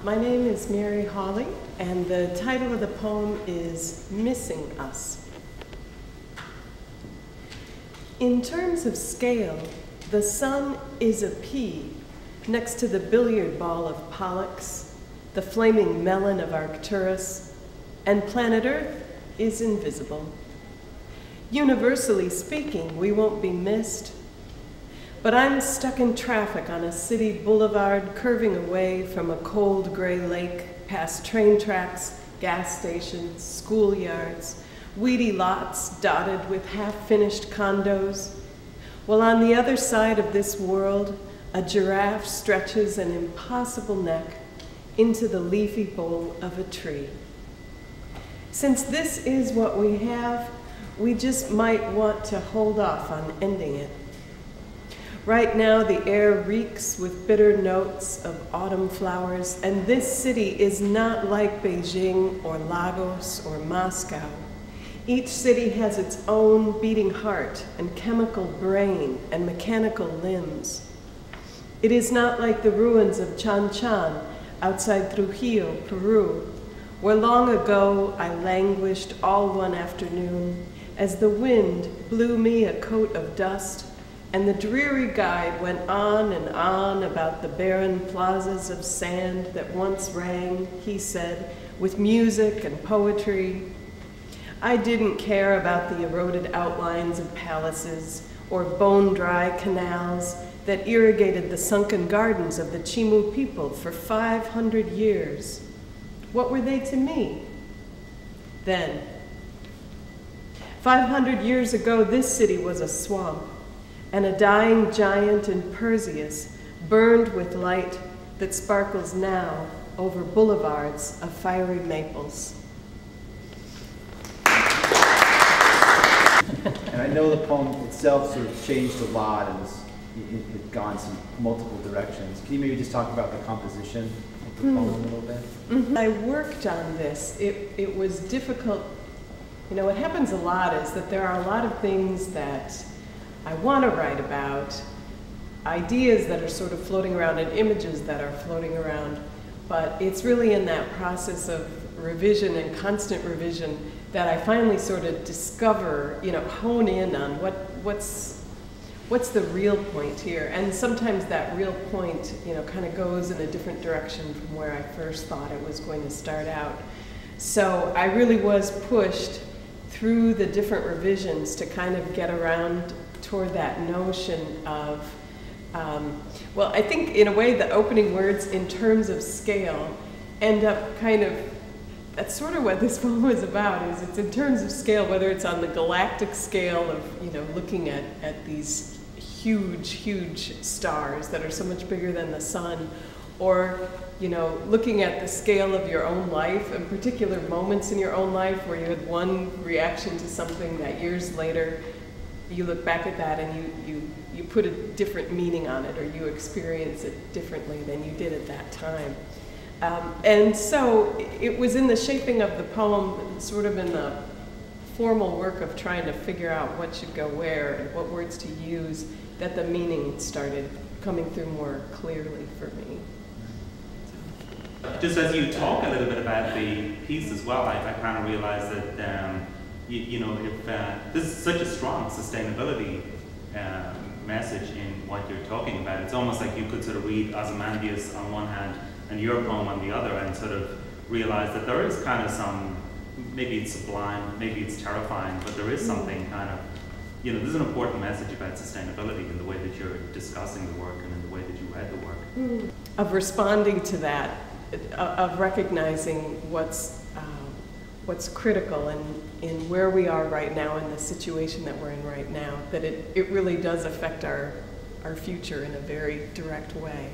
My name is Mary Hawley, and the title of the poem is Missing Us. In terms of scale, the sun is a pea next to the billiard ball of Pollux, the flaming melon of Arcturus, and planet Earth is invisible. Universally speaking, we won't be missed. But I'm stuck in traffic on a city boulevard curving away from a cold gray lake past train tracks, gas stations, schoolyards, weedy lots dotted with half-finished condos, while on the other side of this world, a giraffe stretches an impossible neck into the leafy bowl of a tree. Since this is what we have, we just might want to hold off on ending it. Right now, the air reeks with bitter notes of autumn flowers, and this city is not like Beijing or Lagos or Moscow. Each city has its own beating heart and chemical brain and mechanical limbs. It is not like the ruins of Chan Chan outside Trujillo, Peru, where long ago I languished all one afternoon as the wind blew me a coat of dust and the dreary guide went on and on about the barren plazas of sand that once rang, he said, with music and poetry. I didn't care about the eroded outlines of palaces or bone-dry canals that irrigated the sunken gardens of the Chimu people for 500 years. What were they to me then? 500 years ago, this city was a swamp, and a dying giant in Perseus burned with light that sparkles now over boulevards of fiery maples. And I know the poem itself sort of changed a lot and it gone some multiple directions. Can you maybe just talk about the composition of the poem a little bit? I worked on this. It was difficult. You know, what happens a lot is that there are a lot of things that I want to write about, ideas that are sort of floating around and images that are floating around, but it's really in that process of revision and constant revision that I finally sort of discover, you know, hone in on what's the real point here. And sometimes that real point, you know, kind of goes in a different direction from where I first thought it was going to start out. So I really was pushed through the different revisions to kind of get around toward that notion of, well, I think in a way the opening words in terms of scale end up kind of, that's sort of what this poem is about, is it's in terms of scale, whether it's on the galactic scale of, you know, looking at these huge, huge stars that are so much bigger than the sun, or, you know, looking at the scale of your own life and particular moments in your own life where you had one reaction to something that years later you look back at that and you put a different meaning on it, or you experience it differently than you did at that time. And so it was in the shaping of the poem, sort of in the formal work of trying to figure out what should go where and what words to use, that the meaning started coming through more clearly for me. Just as you talk a little bit about the piece as well, I kind of realized that you know, if this is such a strong sustainability message in what you're talking about, it's almost like you could sort of read Ozymandias on one hand and your poem on the other and sort of realize that there is kind of some, maybe it's sublime, maybe it's terrifying, but there is something kind of, you know, there's an important message about sustainability in the way that you're discussing the work and in the way that you read the work. Of responding to that, of recognizing what's critical in where we are right now, in the situation that we're in right now, that it really does affect our future in a very direct way.